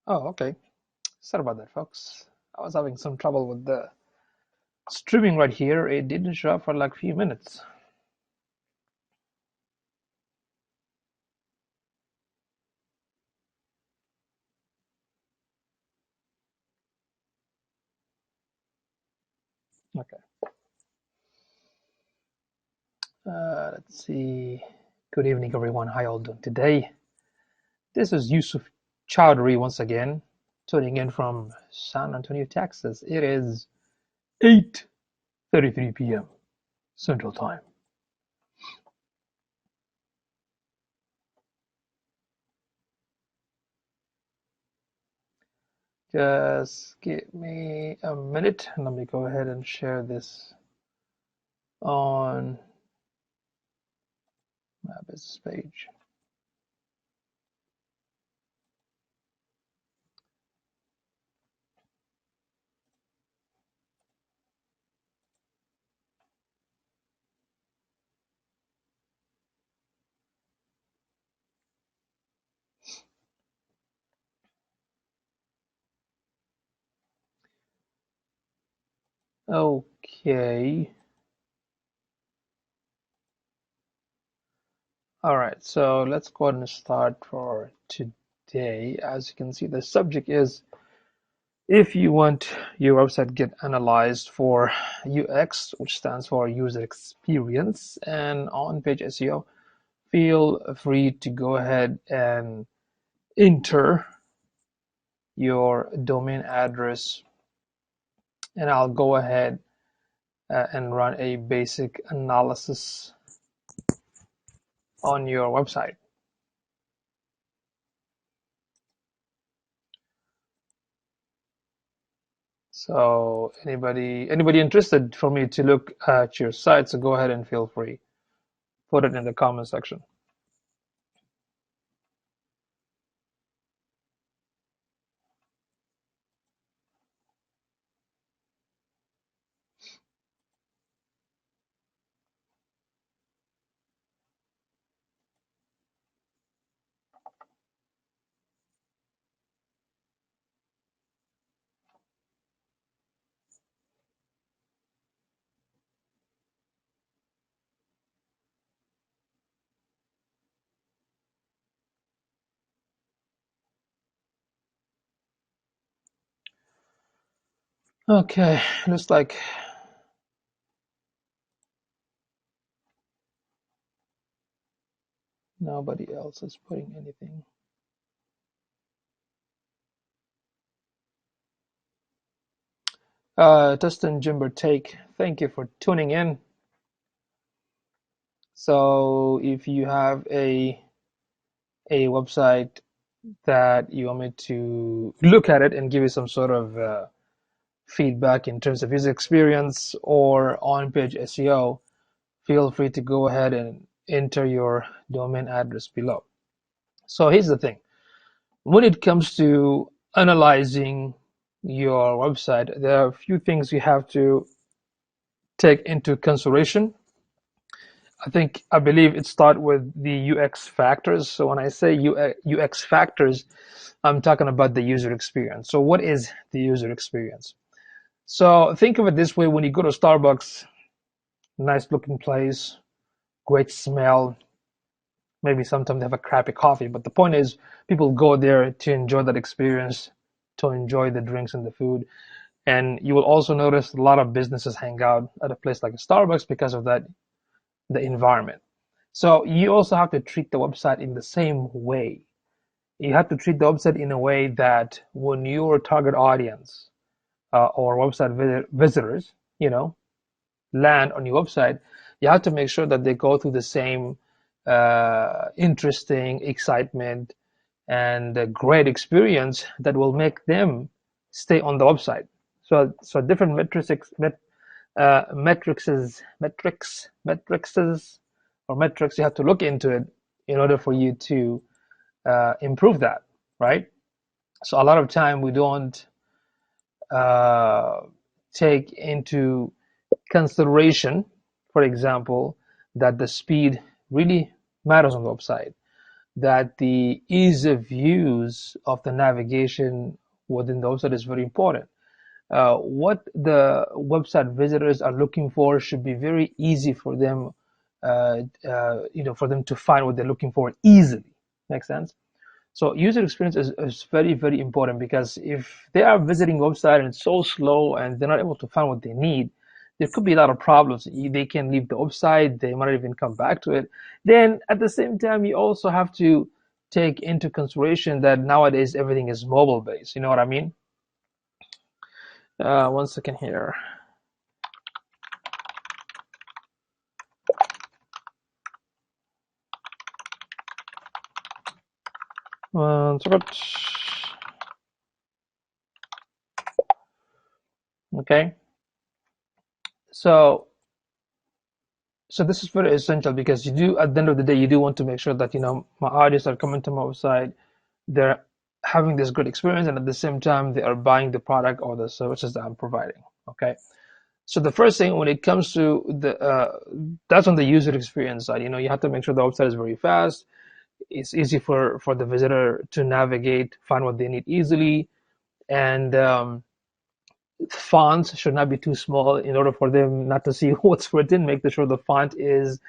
Oh, okay. Sorry about that, folks. I was having some trouble with the streaming right here. It didn't show up for like a few minutes. Okay. Let's see. Good evening, everyone. How y'all doing today? This is Yusuf Chowdhury once again, tuning in from San Antonio, Texas. It is 8:33 p.m. Central Time. Just give me a minute and let me go ahead and share this on my business page. Okay. All right, so let's go ahead and start for today. As you can see, the subject is if you want your website to get analyzed for UX, which stands for user experience, and on-page SEO, feel free to go ahead and enter your domain address, and I'll go ahead and run a basic analysis on your website. So anybody interested for me to look at your site, so go ahead and feel free. Put it in the comment section. Okay, looks like nobody else is putting anything. Dustin Jimber Take, thank you for tuning in. So if you have a website that you want me to look at it and give you some sort of feedback in terms of user experience or on-page SEO, feel free to go ahead and enter your domain address below. So here's the thing. When it comes to analyzing your website, there are a few things you have to take into consideration. I believe it starts with the UX factors. So when I say UX factors, I'm talking about the user experience. So what is the user experience? So think of it this way: when you go to Starbucks, nice looking place, great smell, maybe sometimes they have a crappy coffee, but the point is people go there to enjoy that experience, to enjoy the drinks and the food. And you will also notice a lot of businesses hang out at a place like a Starbucks because of that, the environment. So you also have to treat the website in the same way. You have to treat the website in a way that when your target audience or website visitors, land on your website, you have to make sure that they go through the same interesting excitement and a great experience that will make them stay on the website. So different metrics you have to look into it in order for you to improve that, right? So a lot of time we don't uh, take into consideration, for example, that the speed really matters on the website. that the ease of use of the navigation within the website is very important. What the website visitors are looking for should be very easy for them, for them to find what they're looking for easily. Makes sense? So user experience is very, very important, because if they are visiting a website and it's so slow and they're not able to find what they need, there could be a lot of problems. They can leave the website, they might not even come back to it. Then at the same time, you also have to take into consideration that nowadays everything is mobile based. You know what I mean? One second here. One second. Okay. So this is very essential, because you do, at the end of the day, you do want to make sure that, my audience are coming to my website, they're having this good experience, and at the same time they are buying the product or the services that I'm providing. Okay. So the first thing, when it comes to that's on the user experience side. You have to make sure the website is very fast. It's easy for the visitor to navigate, find what they need easily, and fonts should not be too small in order for them not to see what's written. Make sure the font is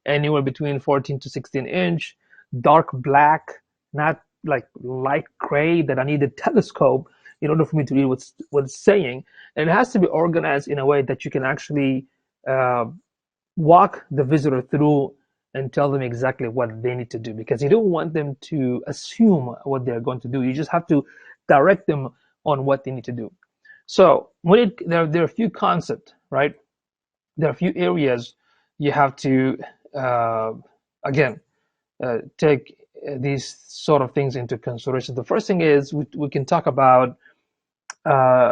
anywhere between 14 to 16 inch, dark black, not like light gray that I need a telescope in order for me to read what's it's saying. And it has to be organized in a way that you can actually walk the visitor through and tell them exactly what they need to do, because you don't want them to assume what they're going to do. You just have to direct them on what they need to do. So there are a few concepts, right? There are a few areas you have to, again, take these sort of things into consideration. The first thing is we can talk about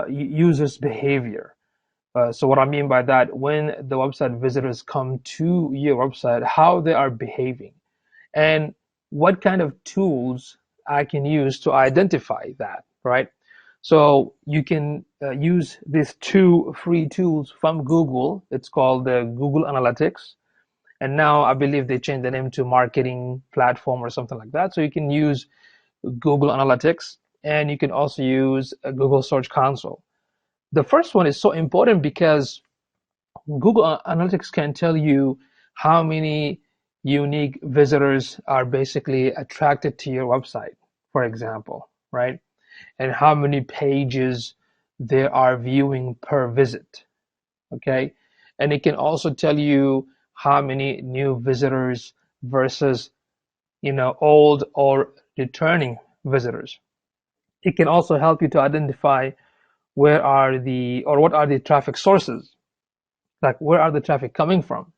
users' behavior. So what I mean by that, when the website visitors come to your website, how they are behaving, and what kind of tools I can use to identify that, right? So you can use these two free tools from Google. It's called the Google Analytics. And now I believe they changed the name to Marketing Platform or something like that. So you can use Google Analytics, and you can also use Google Search Console. The first one is so important because Google Analytics can tell you how many unique visitors are basically attracted to your website, for example, right? And how many pages they are viewing per visit, okay? And it can also tell you how many new visitors versus, old or returning visitors. It can also help you to identify what are the traffic sources, like where are the traffic coming from?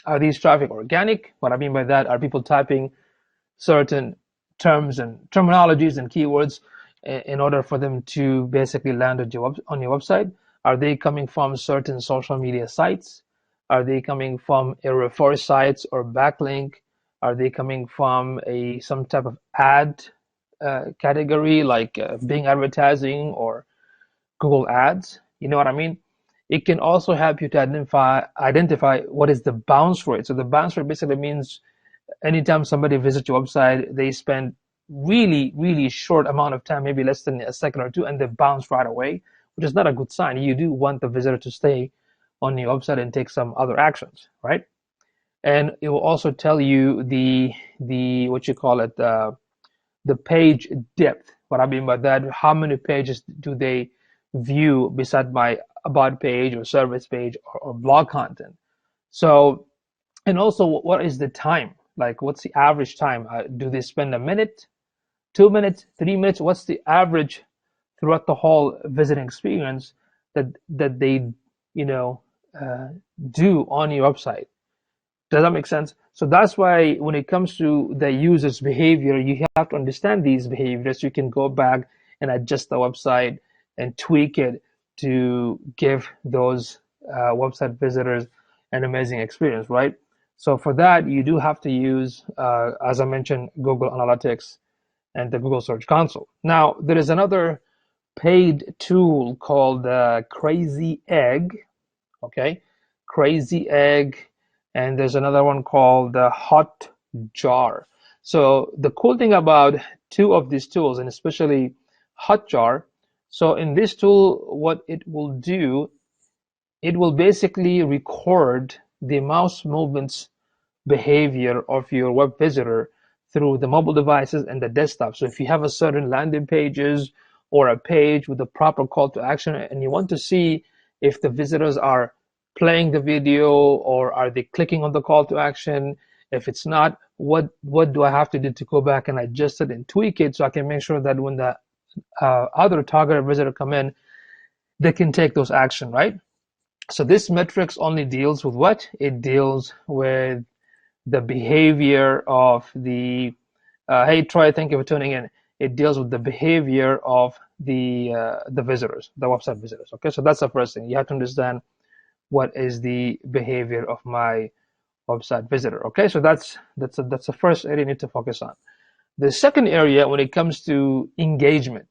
Are these traffic organic? What I mean by that, are people typing certain terms and terminologies and keywords in order for them to basically land on your website? Are they coming from certain social media sites? Are they coming from a refer sites or backlink? Are they coming from some type of ad category, like Bing advertising or Google Ads? You know what I mean? It can also help you to identify what is the bounce rate. So the bounce rate basically means anytime somebody visits your website, they spend really, really short amount of time, maybe less than a second or two, and they bounce right away, which is not a good sign. You do want the visitor to stay on your website and take some other actions, right? And it will also tell you the what you call it, the page depth. What I mean by that, how many pages do they view beside my about page or service page or blog content? So, and also, what is the time? Like, what's the average time? Do they spend a minute, 2 minutes, 3 minutes? What's the average throughout the whole visiting experience that they, you know, do on your website? Does that make sense? So that's why when it comes to the user's behavior, you have to understand these behaviors. You can go back and adjust the website and tweak it to give those website visitors an amazing experience, right? So for that, you do have to use, as I mentioned, Google Analytics and the Google Search Console. Now, there is another paid tool called Crazy Egg, okay? Crazy Egg, and there's another one called the Hot Jar. So the cool thing about two of these tools, and especially Hotjar, so in this tool, what it will do, it will basically record the mouse movements behavior of your web visitor through the mobile devices and the desktop. So if you have a certain landing pages or a page with a proper call to action and you want to see if the visitors are playing the video or are they clicking on the call to action, if it's not, what do I have to do to go back and adjust it and tweak it so I can make sure that when the other targeted visitor come in, they can take those action, right? So this metrics only deals with what? It deals with the behavior of the hey Troy, thank you for tuning in. It deals with the behavior of the visitors, the website visitors. Okay, so that's the first thing. You have to understand what is the behavior of my website visitor. Okay, so that's the first area you need to focus on. The second area, when it comes to engagement,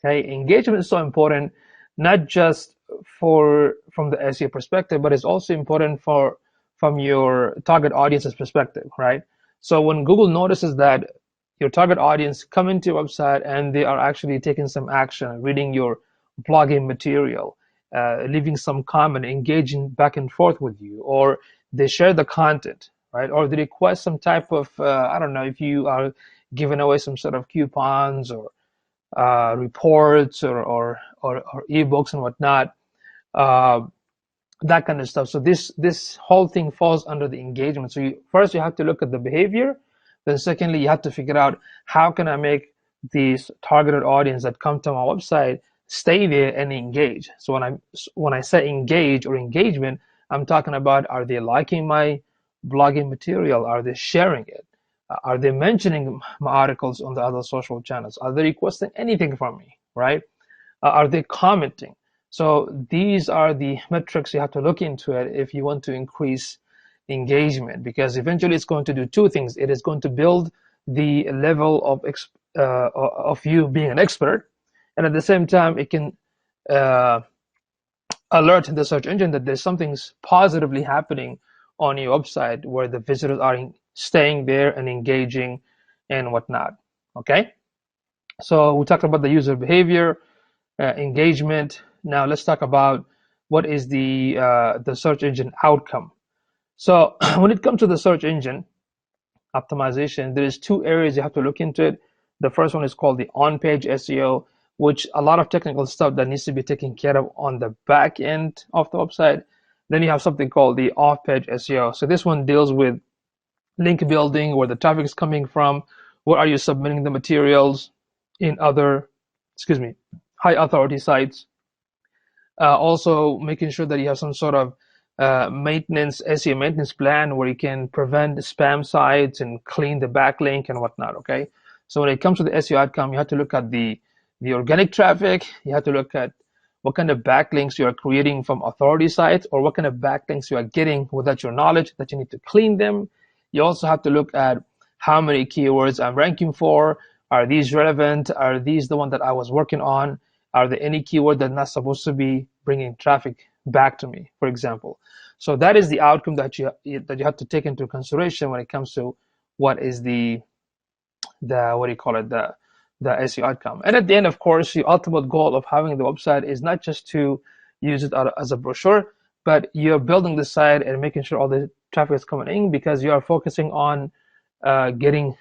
okay, engagement is so important, not just from the SEO perspective, but it's also important from your target audience's perspective, right? So when Google notices that your target audience come into your website and they are actually taking some action, reading your blogging material, leaving some comment, engaging back and forth with you, or they share the content, right? Or they request some type of, I don't know, if you are giving away some sort of coupons or reports or ebooks and whatnot, uh, that kind of stuff. So this whole thing falls under the engagement. So first you have to look at the behavior. Then secondly, you have to figure out how can I make these targeted audience that come to my website stay there and engage. So when I say engage or engagement, I'm talking about, are they liking my blogging material? Are they sharing it? Are they mentioning my articles on the other social channels? Are they requesting anything from me, right? Are they commenting? So these are the metrics you have to look into it if you want to increase engagement, because eventually it's going to do two things. It is going to build the level of you being an expert, and at the same time, it can uh, alert the search engine that there's something positively happening on your website where the visitors are staying there and engaging and whatnot. Okay, so we talked about the user behavior, engagement. Now let's talk about what is the search engine outcome. So when it comes to the search engine optimization, there is two areas you have to look into it. The first one is called the on-page SEO, which a lot of technical stuff that needs to be taken care of on the back end of the website. Then you have something called the off-page SEO. So this one deals with link building, where the traffic is coming from, where are you submitting the materials in other, high authority sites. Also making sure that you have some sort of maintenance, SEO maintenance plan where you can prevent spam sites and clean the backlink and whatnot. Okay, so when it comes to the SEO outcome, you have to look at the organic traffic. You have to look at what kind of backlinks you are creating from authority sites, or what kind of backlinks you are getting without your knowledge that you need to clean them. You also have to look at how many keywords I'm ranking for. Are these relevant? Are these the one that I was working on? Are there any keyword that's not supposed to be bringing traffic back to me, for example? So that is the outcome that you have to take into consideration when it comes to what is the what do you call it, the SEO outcome. And at the end, of course, the ultimate goal of having the website is not just to use it as a brochure, but you're building the site and making sure all the traffic is coming in, because you are focusing on getting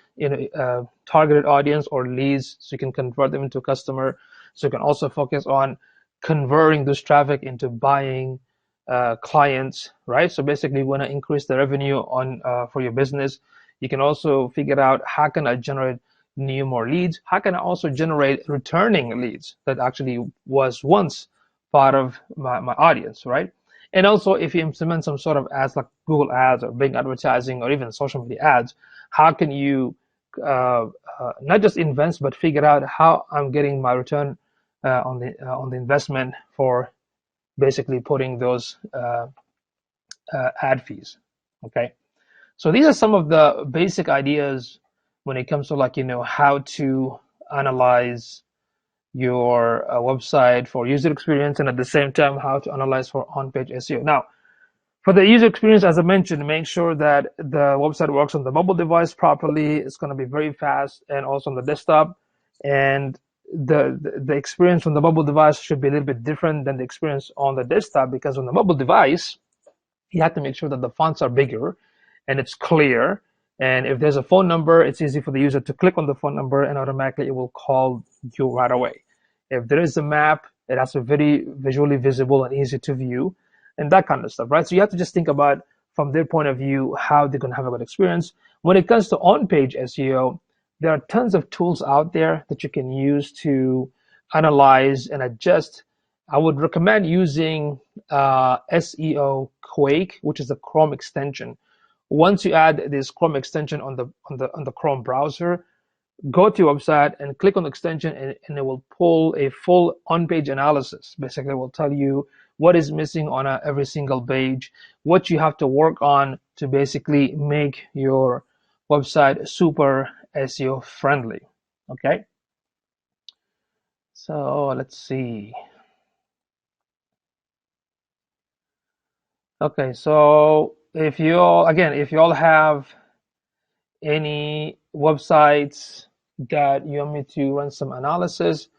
targeted audience or leads, so you can convert them into a customer. So you can also focus on converting this traffic into buying clients, right? So basically, you want to increase the revenue on for your business. You can also figure out, how can I generate more leads? How can I also generate returning leads that actually was once part of my audience, right? And also, if you implement some sort of ads like Google Ads or Bing advertising or even social media ads, how can you not just invest, but figure out how I'm getting my return on the investment for basically putting those ad fees. Okay, so these are some of the basic ideas when it comes to how to analyze your website for user experience, and at the same time how to analyze for on-page SEO. Now, For the user experience, as I mentioned, make sure that the website works on the mobile device properly. It's going to be very fast, and also on the desktop. And the experience on the mobile device should be a little bit different than the experience on the desktop, because on the mobile device, you have to make sure that the fonts are bigger and it's clear. And if there's a phone number, it's easy for the user to click on the phone number and automatically it will call you right away. If there is a map, it has to be very visually visible and easy to view, and that kind of stuff, right? So you have to just think about, from their point of view, how they're going to have a good experience. When it comes to on-page SEO, there are tons of tools out there that you can use to analyze and adjust. I would recommend using SEO Quake, which is a Chrome extension. Once you add this Chrome extension on the Chrome browser, go to your website and click on the extension, and it will pull a full on-page analysis. Basically, it will tell you what is missing on every single page, what you have to work on to basically make your website super SEO friendly. Okay, so let's see. Okay, so if you all have any websites that you want me to run some analysis,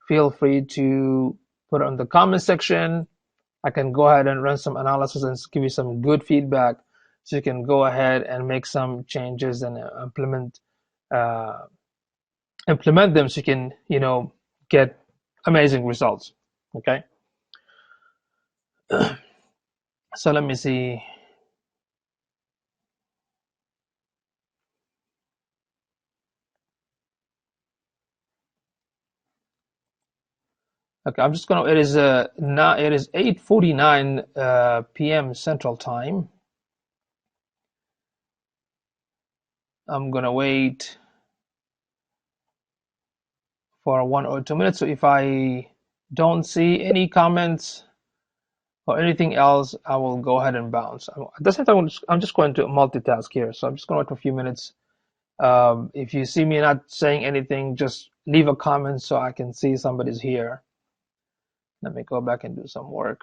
feel free to put it in the comment section. I can go ahead and run some analysis and give you some good feedback, so you can go ahead and make some changes and uh, implement them, so you can get amazing results. Okay, so let me see. Okay, I'm just gonna. It is now. It is 8:49 p.m. Central Time. I'm gonna wait for 1 or 2 minutes. So if I don't see any comments or anything else, I will go ahead and bounce. At the same time, I'm just going to multitask here. So I'm just going to wait for a few minutes. If you see me not saying anything, just leave a comment so I can see somebody's here. Let me go back and do some work.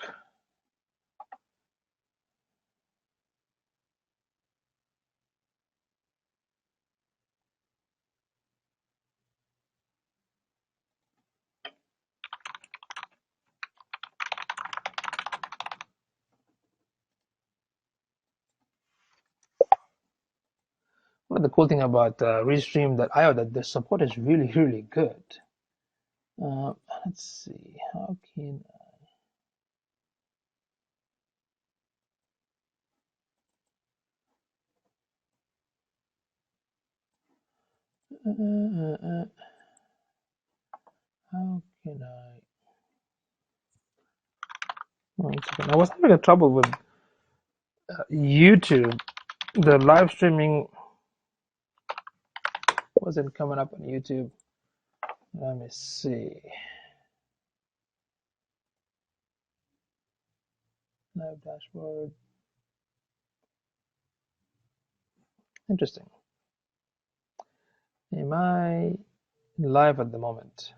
One of the cool thing about Restream.io, that the support is really, really good. Let's see, how can how can I? One second. I was having a trouble with YouTube. The live streaming wasn't coming up on YouTube. Let me see. Live dashboard. Interesting. Am I live at the moment?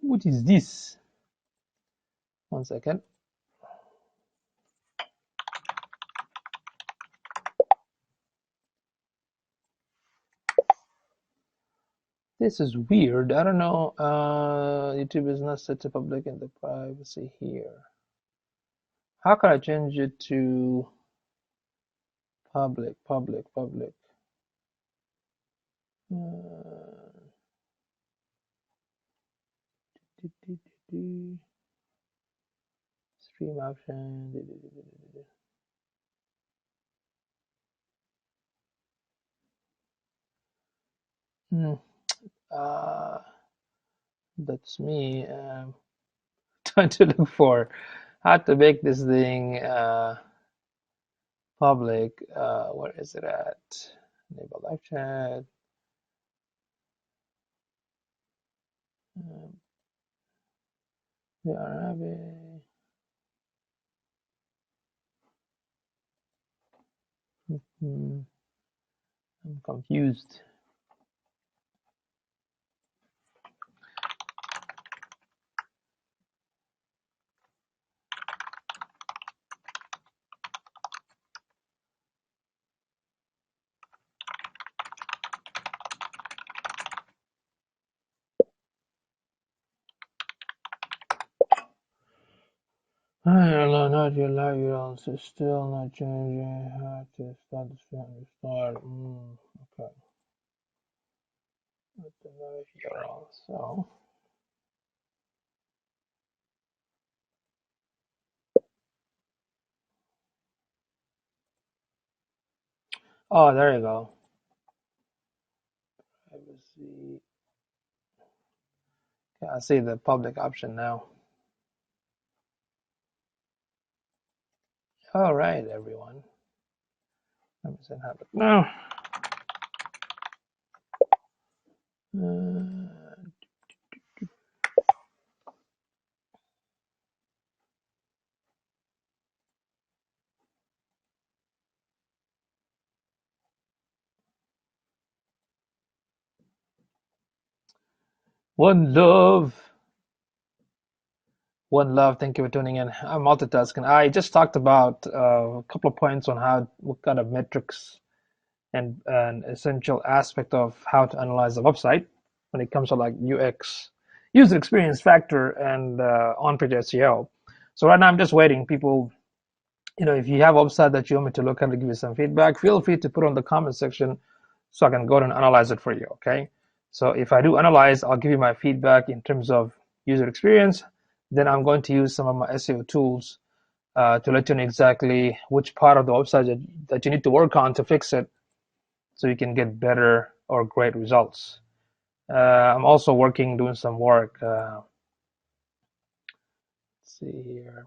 What is this? One second. This is weird. I don't know. YouTube is not set to public in the privacy here. How can I change it to public? Stream option. That's me trying to look for how to make this thing public. Where is it at? Enable live chat. We are having. I'm confused. I don't know, not your life, you're also still not changing how to start the start. Okay. Not the life you're also. Oh, there you go. Privacy. Yeah, I see the public option now. All right, everyone. Let me send have it now. One love. One love. Thank you for tuning in. I'm multitasking. I just talked about a couple of points on what kind of metrics and an essential aspect of how to analyze a website when it comes to like UX, user experience factor, and on-page SEO. So right now I'm just waiting. People, if you have a website that you want me to look at and give you some feedback, feel free to put it on the comment section so I can go and analyze it for you. Okay. So if I do analyze, I'll give you my feedback in terms of user experience. Then I'm going to use some of my SEO tools to let you know exactly which part of the website that you need to work on to fix it so you can get better or great results. I'm also doing some work. Let's see here.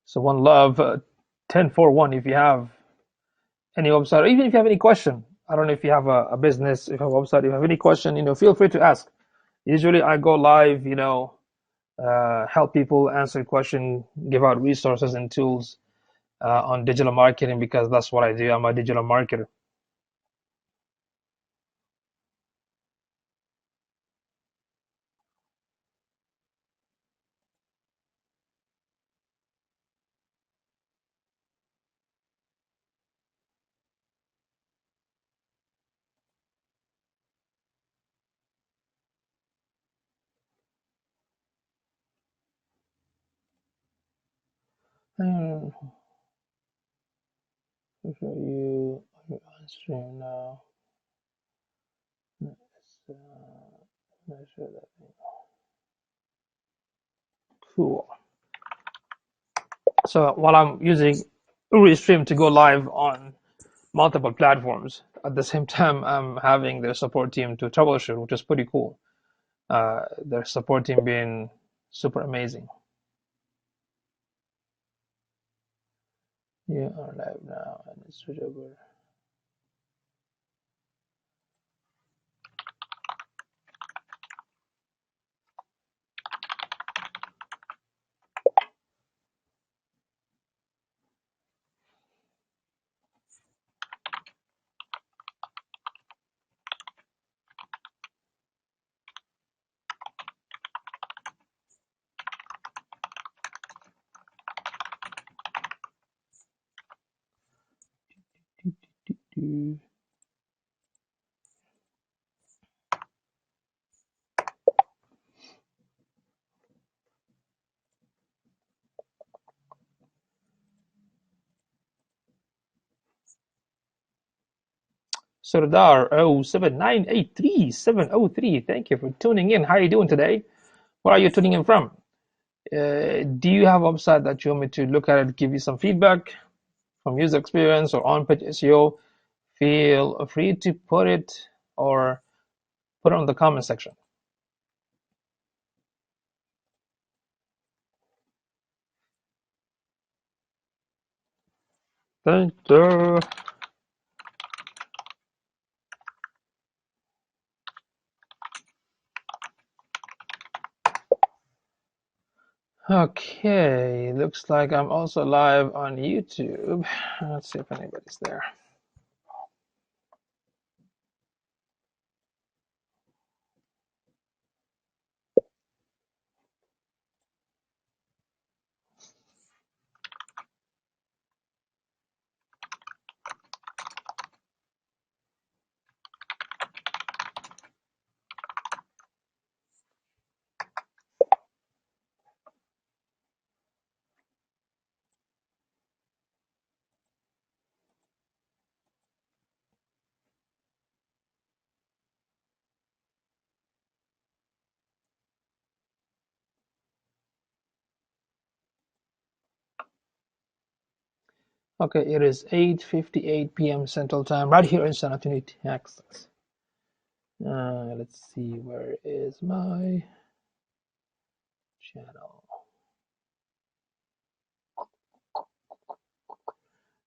So one love 1041. If you have any website, or even if you have any question, I don't know if you have a business, if you have a website, if you have any question, feel free to ask. Usually I go live, help people answer question, give out resources and tools on digital marketing because that's what I do. I'm a digital marketer. I'll show you answering now. Let's measure that. Cool. So while I'm using Restream to go live on multiple platforms, at the same time I'm having their support team to troubleshoot, which is pretty cool. Their support team being super amazing. You are live now, and it's switch over. Sardar 07983 Thank you for tuning in. How are you doing today? Where are you tuning in from? Do you have a website that you want me to look at and give you some feedback from user experience or on-page SEO? Feel free to put it on the comment section. Thank you. Okay, looks like I'm also live on YouTube. Let's see if anybody's there. Okay, it is 8:58 p.m. Central Time, right here in San Antonio, Texas. Let's see, where is my channel?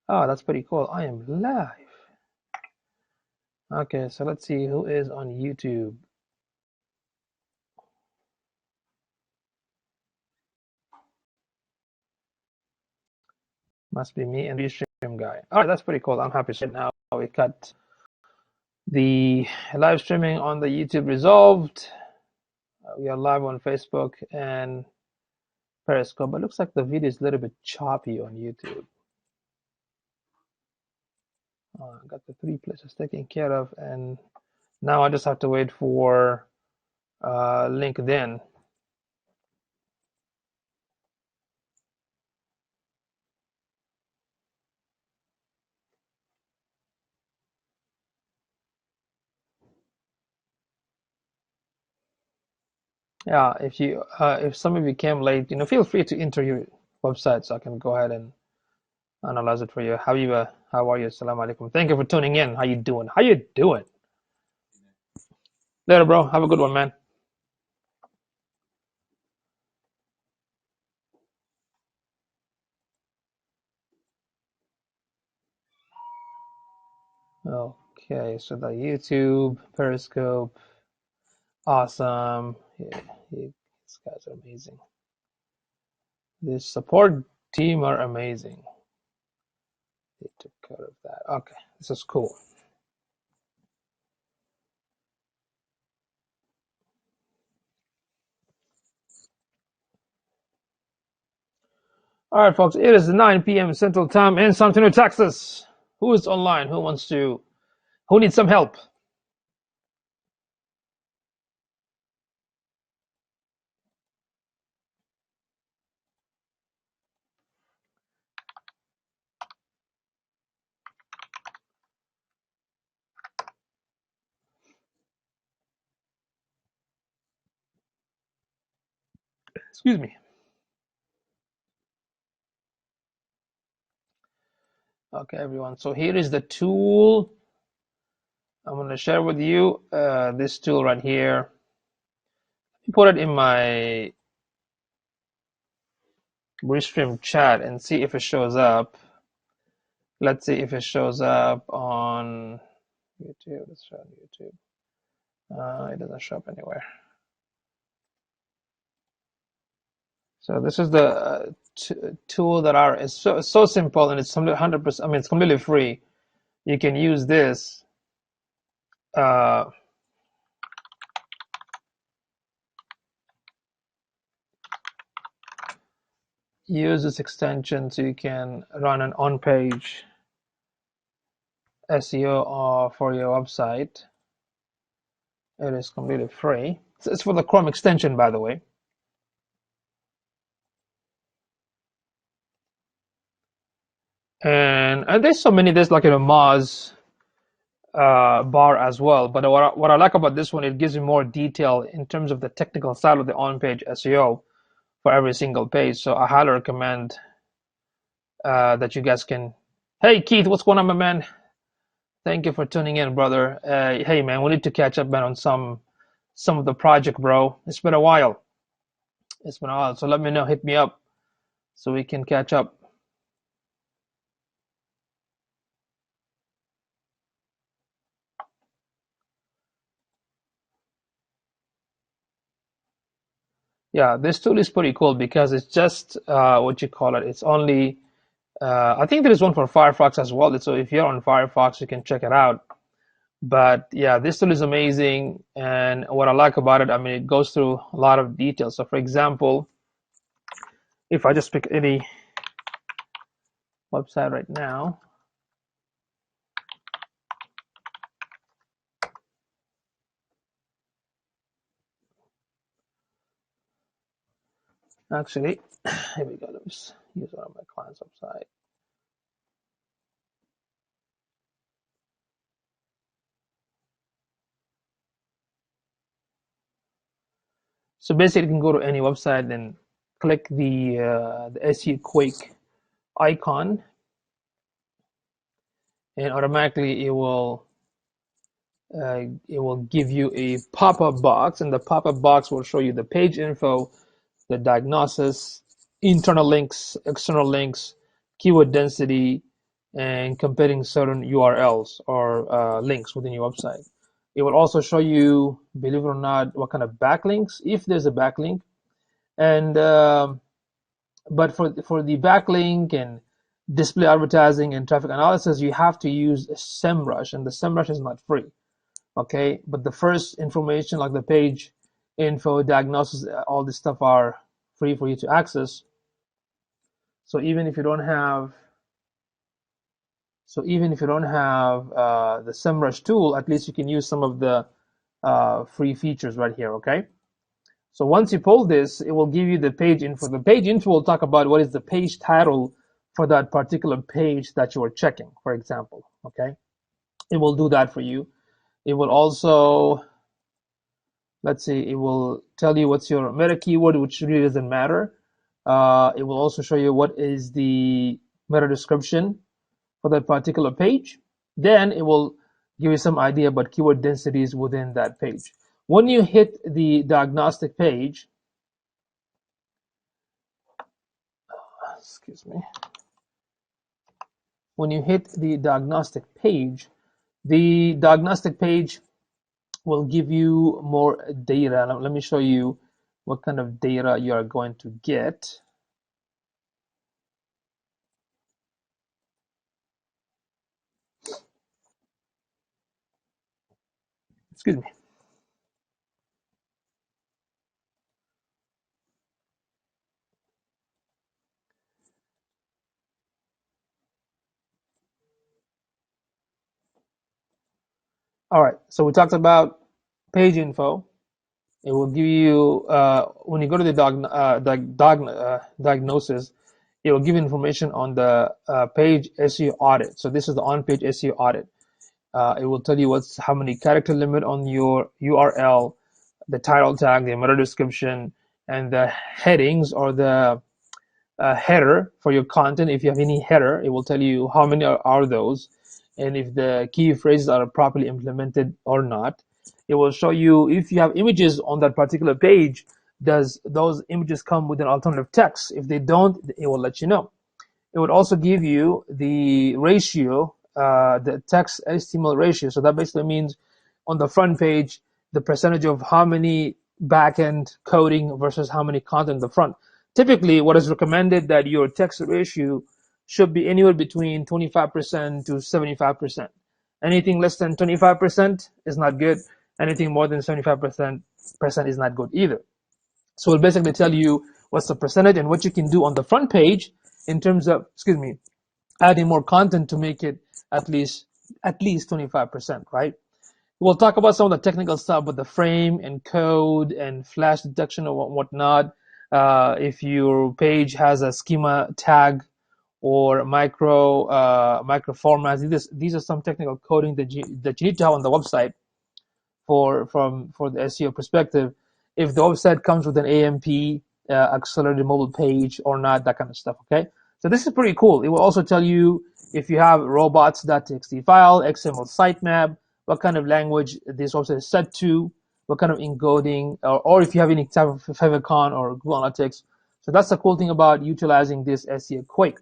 Oh, that's pretty cool. I am live. Okay, so let's see who is on YouTube. Must be me and the stream guy. All right, that's pretty cool. I'm happy. So now we got the live streaming on the YouTube resolved. We are live on Facebook and Periscope, but it looks like the video is a little bit choppy on YouTube. Got the 3 places taken care of, and now I just have to wait for LinkedIn. Yeah, if some of you came late, feel free to enter your website so I can go ahead and analyze it for you. How are you? Assalamu alaikum. Thank you for tuning in. How you doing? Later, bro. Have a good one, man. Okay, so the YouTube, Periscope, awesome. Yeah, these guys are amazing. This support team are amazing. They took care of that. Okay, this is cool. All right, folks, it is 9 p.m. Central Time in San Antonio, Texas. Who is online? Who needs some help? Excuse me. Okay, everyone. So here is the tool I'm going to share with you. This tool right here. Put it in my Restream chat and see if it shows up. Let's see if it shows up on YouTube. Let's try on YouTube. It doesn't show up anywhere. So this is the tool that is so simple, and it's 100%. I mean, it's completely free. You can use this. Use this extension so you can run an on-page SEO for your website. It is completely free. It's for the Chrome extension, by the way. And there's so many. There's like a Moz bar as well. But what I like about this one, it gives you more detail in terms of the technical side of the on-page SEO for every single page. So I highly recommend that you guys can. Hey Keith, what's going on, my man? Thank you for tuning in, brother. Hey man, we need to catch up, man, on some of the project, bro. It's been a while. So let me know, hit me up so we can catch up. Yeah, this tool is pretty cool because it's just what you call it. It's only I think there is one for Firefox as well. So if you're on Firefox, you can check it out. But yeah, this tool is amazing, and what I like about it, I mean, it goes through a lot of details. So for example, if I just pick any website right now, actually, here we go. Let's use one of my client's website. So basically, you can go to any website and click the SEO Quake icon, and automatically it will give you a pop-up box, and the pop-up box will show you the page info, the diagnosis, internal links, external links, keyword density, and comparing certain URLs or links within your website. It will also show you, believe it or not, what kind of backlinks, if there's a backlink. And but for the backlink and display advertising and traffic analysis, you have to use SEMrush, and the SEMrush is not free. Okay, but the first information like the page info, diagnosis, all this stuff are free for you to access. So even if you don't have the SEMrush tool, at least you can use some of the free features right here. Okay, so once you pull this, it will give you the page info. The page info will talk about what is the page title for that particular page that you are checking, for example. Okay, it will do that for you. It will also, let's see, it will tell you what's your meta keyword, which really doesn't matter. It will also show you what is the meta description for that particular page. Then it will give you some idea about keyword densities within that page. When you hit the diagnostic page, excuse me, when you hit the diagnostic page will give you more data. Now, let me show you what kind of data you are going to get. Excuse me. All right, so we talked about page info. It will give you, when you go to the diagnosis, it will give you information on the page SEO audit. So this is the on-page SEO audit. It will tell you how many character limit on your URL, the title tag, the meta description, and the headings or the header for your content. If you have any header, it will tell you how many are those, and if the key phrases are properly implemented or not. It will show you if you have images on that particular page, does those images come with an alternative text? If they don't, it will let you know. It would also give you the ratio, the text HTML ratio. So that basically means on the front page, the percentage of how many backend coding versus how many content in the front. Typically, what is recommended that your text ratio should be anywhere between 25% to 75%. Anything less than 25% is not good. Anything more than 75% is not good either. So it'll basically tell you what's the percentage and what you can do on the front page in terms of, adding more content to make it at least 25%, right? We'll talk about some of the technical stuff with the frame and code and flash detection or whatnot. If your page has a schema tag or micro formats, these are some technical coding that you need to have on the website for the SEO perspective. If the website comes with an AMP, accelerated mobile page or not, that kind of stuff. Okay, so this is pretty cool. It will also tell you if you have robots.txt file, XML sitemap, what kind of language this website is set to, what kind of encoding, or if you have any type of favicon or Google Analytics. So that's the cool thing about utilizing this SEO Quake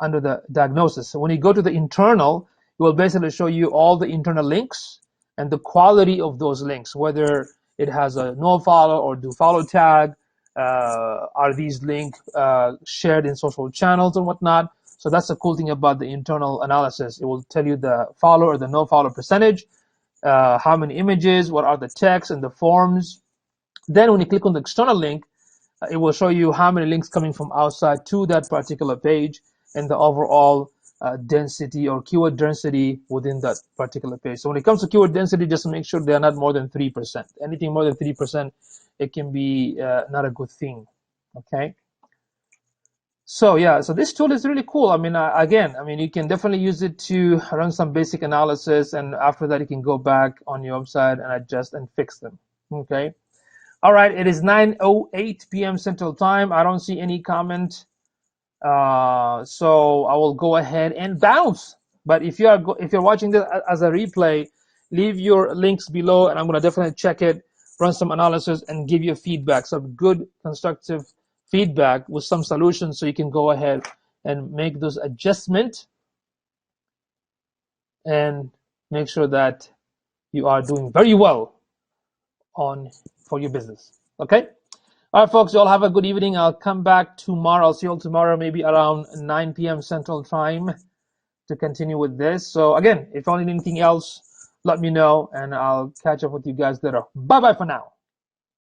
under the diagnosis. So when you go to the internal, it will basically show you all the internal links and the quality of those links, whether it has a no follow or do follow tag, are these links shared in social channels and whatnot. So that's the cool thing about the internal analysis. It will tell you the follow or the no follow percentage, how many images, what are the texts and the forms. Then when you click on the external link, it will show you how many links coming from outside to that particular page and the overall density or keyword density within that particular page. So when it comes to keyword density, just make sure they are not more than 3%. Anything more than 3%, it can be not a good thing. Okay. So yeah, so this tool is really cool. I mean, you can definitely use it to run some basic analysis, and after that, you can go back on your website and adjust and fix them. Okay. All right, it is 9:08 p.m. Central Time. I don't see any comment. So I will go ahead and bounce But if you're watching this as a replay, leave your links below, and I'm going to definitely check it, run some analysis, and give you feedback, some good constructive feedback with some solutions, so you can go ahead and make those adjustments and make sure that you are doing very well for your business. Okay. All right, folks, you all have a good evening. I'll come back tomorrow. I'll see you all tomorrow, maybe around 9 p.m. Central Time, to continue with this. So again, if you need anything else, let me know, and I'll catch up with you guys later. Bye-bye for now.